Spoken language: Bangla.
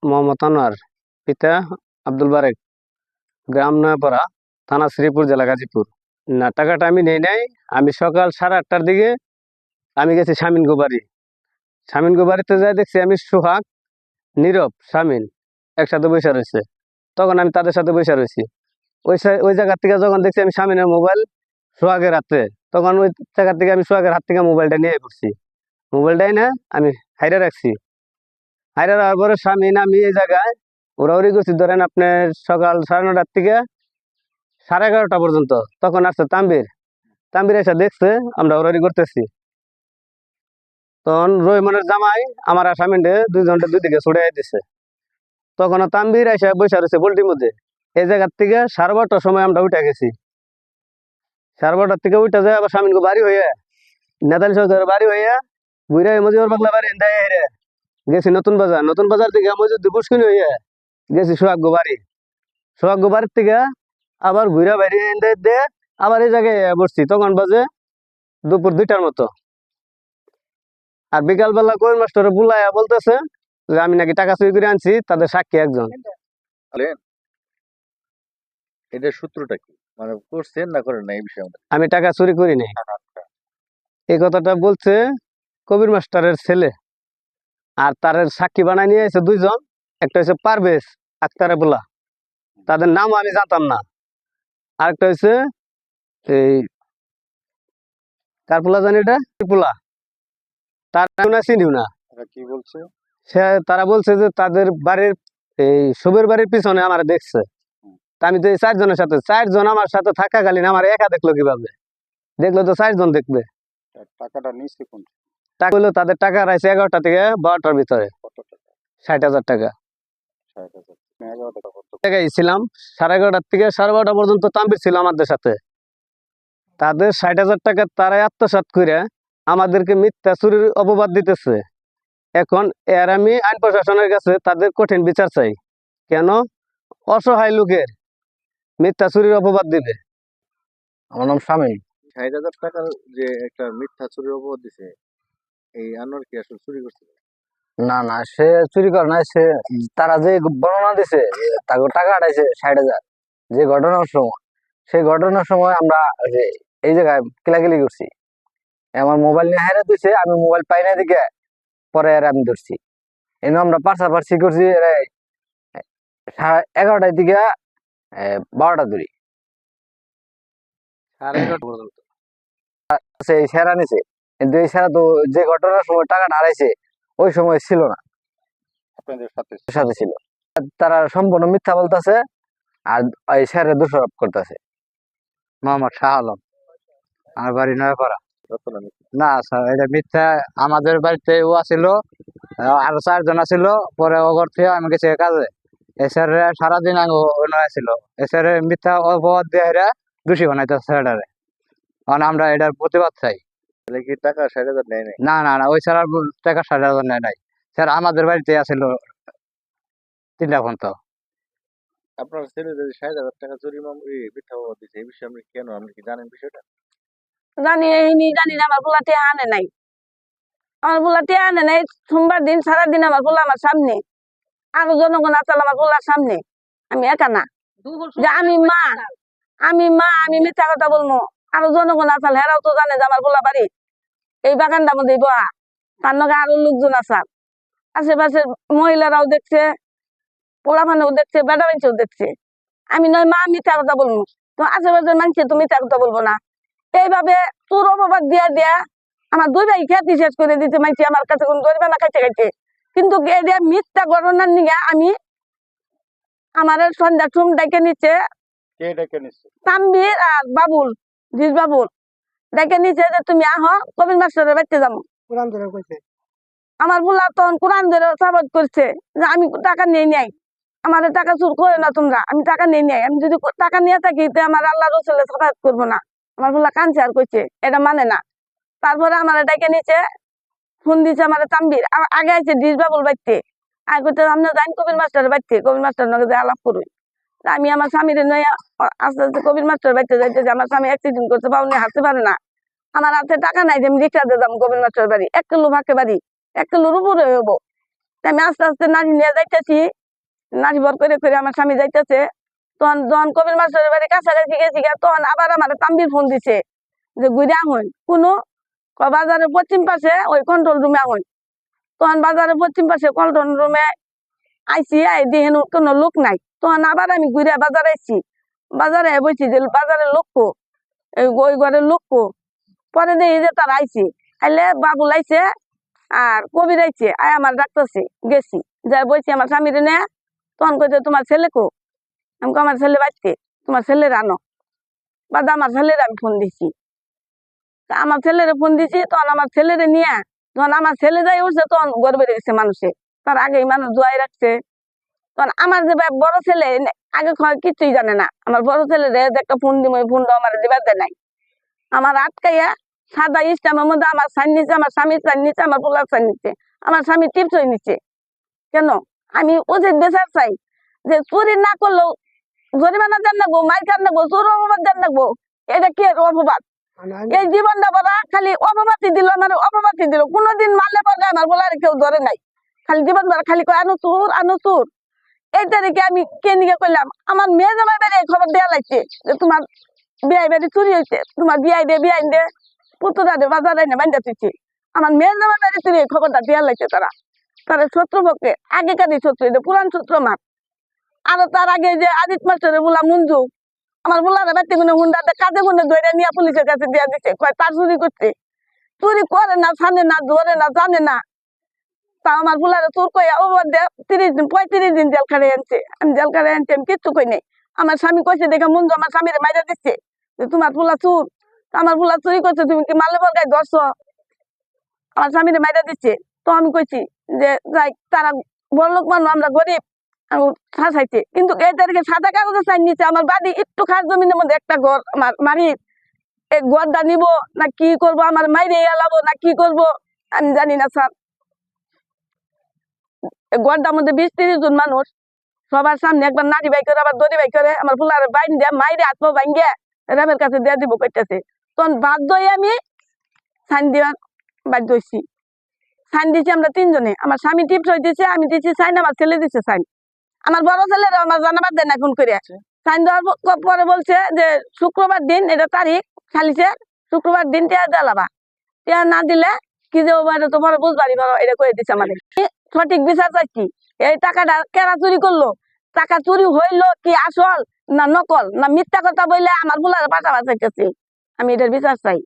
মোহাম্মদ আনোয়ার, পিতা আব্দুল বারেক, গ্রাম নয়াপাড়া, থানা শ্রীপুর, জেলা গাজীপুর। না, টাকাটা আমি নেই নাই। আমি সকাল 8:30টার দিকে আমি গেছি শামিন গোবারি। শামিন গোবারিতে যাই দেখছি আমি সোহাগ, নীরব, শামিন একসাথে বসে রয়েছে। তখন আমি তাদের সাথে বসে রয়েছি। ওই জায়গার থেকে যখন দেখছি আমি শামিনের মোবাইল সোহাগের হাতে, তখন ওই জায়গার থেকে আমি সোহাগের হাত থেকে মোবাইলটা নিয়ে পড়ছি। মোবাইলটাই না আমি হাইরে রাখছি। হাইরে রাখার পরে শামিন আমি এই জায়গায় ওরাউরি করছি, ধরেন আপনার সকাল 9:30টার থেকে 11:30টা পর্যন্ত। তখন আসছে তাম্বির এসে দেখছে আমরা ওরাউরি করতেছি। তখন রহিমনের জামাই আমার আর শামিনকে দুইজনটা দুই দিকে ছুড়ে দিছে। তখন তাম্বির এসে বসে রয়েছে পোল্ট্রির মধ্যে। এই জায়গার থেকে 12:30টার সময় আমরা উঠে গেছি। 12:30টার থেকে উঠে যায় আবার শামিনকে বাড়ি হইয়া নেতালি সরকারের বাড়ি হইয়া ঘুরে মজিবর বাংলা বাড়ি হেরে গেছি নতুন বাজার থেকে মজুদ পুষ্কিনি হইয়া গেছি সোহাগ্য বাড়ির থেকে আবার ঘুরে বাইরে দিয়ে আবার এই জায়গায় বসছি। তখন বাজে দুপুর 2টার মতো। আর বিকালবেলা কোয়েল মাস্টারে বুলাইয়া বলতেছে যে আমি নাকি টাকা চুরি করে আনছি, তাদের সাক্ষী একজন। এটার সূত্রটা কি, মানে করছেন না করেন না এই বিষয়ে? আমি টাকা চুরি করি নাই, এই কথাটা বলছে কবির মাস্টারের ছেলে। আর তার সাক্ষী বানায় নিয়ে এসে দুইজন, একটা হচ্ছে পারভেজ আক্তারে পোলা, তাদের নাম আমি জানতাম না। আরেকটা হচ্ছে এই কার পোলা জানি, এটা পোলা, তার চিনিও না। কি বলছে তারা বলছে যে তাদের বাড়ির এই শুভের বাড়ির পিছনে আমার দেখছে। তা আমি তো এই 4জনের সাথে, 4জন আমার সাথে থাকাকালীন আমার একা দেখলো কিভাবে? দেখলো তো 4জন দেখবে। টাকাটা নিচ্ছে কোন টাকা হলো তাদের টাকা রাখছে 11টা থেকে 12টার ভিতরে। 60,000 টাকা। 60,000 ছিলাম 11:30 থেকে 12:30 পর্যন্ত তাম্বির ছিল আমাদের সাথে। তাদের 60,000 টাকা তারাই আত্মসাৎ করে আমাদেরকে মিথ্যা চুরির অপবাদ দিতেছে। এখন এর আমি আইন প্রশাসনের কাছে তাদের কঠিন বিচার চাই। কেন অসহায় লোকের মিথ্যা চুরির অপবাদ দিবে? আমার নাম শামীম। 60,000 টাকার যে একটা মিথ্যা চুরির অপবাদ দিছে, এই আনোয়ার কি আসলে চুরি করছে? না, সে চুরি করে না। সে তারা যে বর্ণনা দিছে তাকে টাকা আটাইছে 60,000, যে ঘটনার সময়, সেই ঘটনার সময় আমরা এই জায়গায় কিলাকিলি করছি। আমার মোবাইল নিয়ে হারিয়ে দিছে, আমি মোবাইল পাই না দিকে পরে আমি ধরছি। এনে আমরা পার্সি করছি 11টার দিকে 12টা ধরি। এই সেরা নিছে, কিন্তু এই সেরা তো যে ঘটনার সময় টাকাটা হারাইছে ওই সময় ছিল না, আপনাদের সাথে ছিল। তারা সম্পূর্ণ মিথ্যা বলতেছে আর এই স্যারের দোষারোপ করতেছে। মোহাম্মদ শাহ আলম, আমার বাড়ি নয়াপাড়া। না স্যার, এটা মিথ্যা। আমাদের বাড়িতে ও আসিল, আরো 4জন আসিল। পরে ও ঘর থেকে আমি গেছি কাজে। এসে সারাদিন আমি ছিল এসে মিথ্যা অপবাদ দিয়ে এরা দোষী বানাইতেছে স্যারের। কারণ আমরা এটার প্রতিবাদ চাই। কি টাকা 60,000 নেয় নাই? না, ওই স্যার টাকা 60,000 নেয় নাই। স্যার আমাদের বাড়িতে আসিল 3টা পর্যন্ত। আপনার ছেলে যদি 60,000 টাকা চুরি মিথ্যা অপবাদ দিচ্ছে, এই বিষয়ে আপনি কেন, আপনি কি জানেন বিষয়টা? জানি না, আমার পোলা টিয়া আনে নাই। সোমবার দিন সারাদিন আমার পোলা আমার সামনে, আরো জনগণ আছে আমার পোলার সামনে। আমি একা না যে আমি মা, আমি মিথ্যা কথা বলবো। আরো জনগণ আসাল, হেরাও তো জানে যে আমার পোলা বাড়ি এই বাগানটার মধ্যে বহা। তার নাকি আরো লোকজন আসাল, আশেপাশের মহিলারাও দেখছে, পোলাপানেও দেখছে, বেটা মানুষও দেখছে। আমি নয় মা মিথ্যা কথা বলবো, তো আশেপাশের মানুষে তুমি মিথ্যা কথা বলবো না। এইভাবে তোর অপবাদ দিয়া আমার 2 ভাই খ্যাতি শেষ করে দিতে মাইছি আমার কাছে কোন ধরবে না খাইতে। কিন্তু মিথ্যা ঘটনার নিয়ে আমি আমার সন্ধ্যা চুম ডেকে নিচ্ছে তাম্বির আর বাবুল, বাবুল ডেকে নিচ্ছে যে তুমি আহো কবির মাস্টারের বাড়িতে যাবো। আমার বুলা তখন কোরআন ধরে সাবাদ করছে যে আমি টাকা নিয়ে নাই, আমার টাকা চুর করে না তোমরা, আমি টাকা নিয়ে নাই। আমি যদি টাকা নিয়ে থাকি তো আমার আল্লাহ রসুলের সাবাদ করবো না। আমার বুলা কানছে আর কইছে এটা মানে না। তারপরে আমার ডেকে নিচে ফোন দিছে আমার তাম্বির, আগে আছে বাবুল বাড়িতে। আগে করতে আমরা জানি কবির মাস্টারের বাড়িতে, কবির মাস্টার নগে আলাপ করুই। আমি আমার স্বামীর নয় আস্তে আস্তে কবির মাস্টার বাড়িতে যাইতেছি। আমার স্বামী অ্যাক্সিডেন্ট করতে পাউনি, হাঁটতে পারে না। আমার হাতে টাকা নাই যে আমি রিক্সা দিয়ে যাবো কবির মাস্টার বাড়ি। 1 কিলো ফাঁকে বাড়ি, 1 কিলোর উপরে হবো। তা আমি আস্তে আস্তে নারী নিয়ে যাইতেছি, নারী ভর করে করে আমার স্বামী যাইতেছে। তখন যখন কবির মাস্টারের বাড়ি কাছাকাছি গেছি গিয়া, তখন আবার আমার তাম্বির ফোন দিছে যে ঘুরে আহুন কোনো বাজারের পশ্চিম পাশে ওই কন্ট্রোল রুমে আহুন। তখন বাজারের পশ্চিম পাশে কন্ট্রোল রুমে আইসি, দেখেন কোনো লোক নাই। তখন আবার আমি ঘুরে বাজারে আইছি, বাজারে বলছি যে বাজারের লোক কো, ওই ঘরের লোক কো। পরে দেখি যে তারা আইছে, আইলে বাবু লাইছে আর কবির আইছে, আয় আমার ডাক্তারছে। গেছি, যাই বলছি আমার স্বামীর নে। তখন কইছে তোমার ছেলে কো? আমি আমার ছেলে বাড়তে, তোমার ছেলের আনো। বাদ আমার ছেলের আমি ফোন দিছি, তা আমার ছেলেরে ফোন দিছি। তখন আমার ছেলেরে নিয়ে যখন আমার ছেলে যাই উঠছে, তখন ঘর বেড়ে গেছে মানুষে, তার আগেই মানুষ দোয়াই রাখছে। তখন আমার যে বড় ছেলে আগে কিছুই জানে না, আমার বড় ছেলে একটা ফোন দিব, ওই ফোনটা আমার দিবার দেয় নাই। আমার আটকাইয়া সাদা ইস্টামের মধ্যে আমার সাইন নিচ্ছে, আমার স্বামীর সাইন নিচ্ছে, আমার পোলার সাইন নিচ্ছে, আমার স্বামী টিপস হয়ে নিচ্ছে। কেন? আমি উচিত বিচার চাই যে চুরি না করলেও জরিমানা দেন নাকবো, মাইর খান নাকবো, চোর অপবাদ দেন নাকবো। এটা কি অপবাদ? এই জীবনটা বলা খালি অপবাদই দিল, আমার অপবাদই দিল। কোনোদিন মারলে পরে আমার বলার কেউ ধরে নাই, খালি জীবন ভরা খালি কয় আনো চোর, আনো চোর। এই তারিখে আমি কে নিকে করলাম, আমার মেয়ে জামাই বাড়ি খবর দেওয়া লাগছে যে তোমার বিয়াই বাড়ি চুরি হয়েছে, তোমার বিয়াই দে পুতুরা দে বাজারে এনে বাইন্দা দিচ্ছে। আমার মেয়ের জামাই বাড়ি চুরি, খবরটা দেওয়া লাগছে। তারা তারা শত্রুপক্ষে আগেকারই শত্রু, এটা পুরান শত্রু আমার। আরো তার আগে যে আদিত মাস্টারের বলা মঞ্জু, আমার বলারে বাড়তে কোনো হুন্ডা কাজে হুন্ডা ধরে নিয়ে পুলিশের কাছে দিয়ে দিচ্ছে, কয় তার চুরি করতে। চুরি করে না, ছানে না, ধরে না, জানে না। তা আমার বুলারে চোর কইয়া ও 35 দিন জেল খাটে আনছে। আমি জেল খাটে আনছি, আমি কিচ্ছু কই নাই। আমার স্বামী কইছে দেখে মঞ্জু আমার স্বামীরে মাইরা দিচ্ছে যে তোমার ফুলা চোর। তা আমার ফুলা চুরি করছে, তুমি কি মারলে বলগাই ধরছ? আমার স্বামীরে মাইরা দিচ্ছে। তো আমি কইছি যে যাই, তারা বড়লোক মানুষ, আমরা গরিব, আমি ফাঁসাইছে। কিন্তু এই তারিখে সাদা কাগজে সাইন নিচ্ছে, আমার বাড়ি একটু খাস জমিনের মধ্যে একটা ঘর আমার বাড়ির। এই ঘরটা নিব না কি করবো, আমার মাইরে এলাবো না কি করবো আমি জানি না স্যার। গড়টার মধ্যে 20-30 জন মানুষ, সবার সামনে একবার নারী বাই করে, আবার দড়ি বাই করে, আমার ফুলার বাইন দিয়ে মাইরে আত্ম ভাঙ্গে রেমের কাছে দিয়ে দিব কইতেছে। তখন বাধ্য হয়ে আমি সাইন দেওয়ার বাধ্য হয়েছি। সাইন দিছি আমরা 3 জনে, আমার স্বামী টিপস হয়ে দিছে, আমি দিছি সাইন, আমার ছেলে দিছে সাইন। আমার বড় ছেলেরা আমার জানাবার দেয় না ফোন করে। সাইন দেওয়ার পরে বলছে যে শুক্রবার দিন, এটা তারিখ খালিছে, শুক্রবার দিন টিয়া দেলাবা, টিয়া না দিলে কি যে তো পরে বুঝবারই পারো, এটা করে দিচ্ছে আমাদের। সঠিক বিচার চাইছি, এই টাকাটা কেরা চুরি করলো, টাকা চুরি হইলো কি আসল না নকল না মিথ্যা কথা বললে আমার বুলার পাশা বাঁচাইতেছে, আমি এটার বিচার চাই।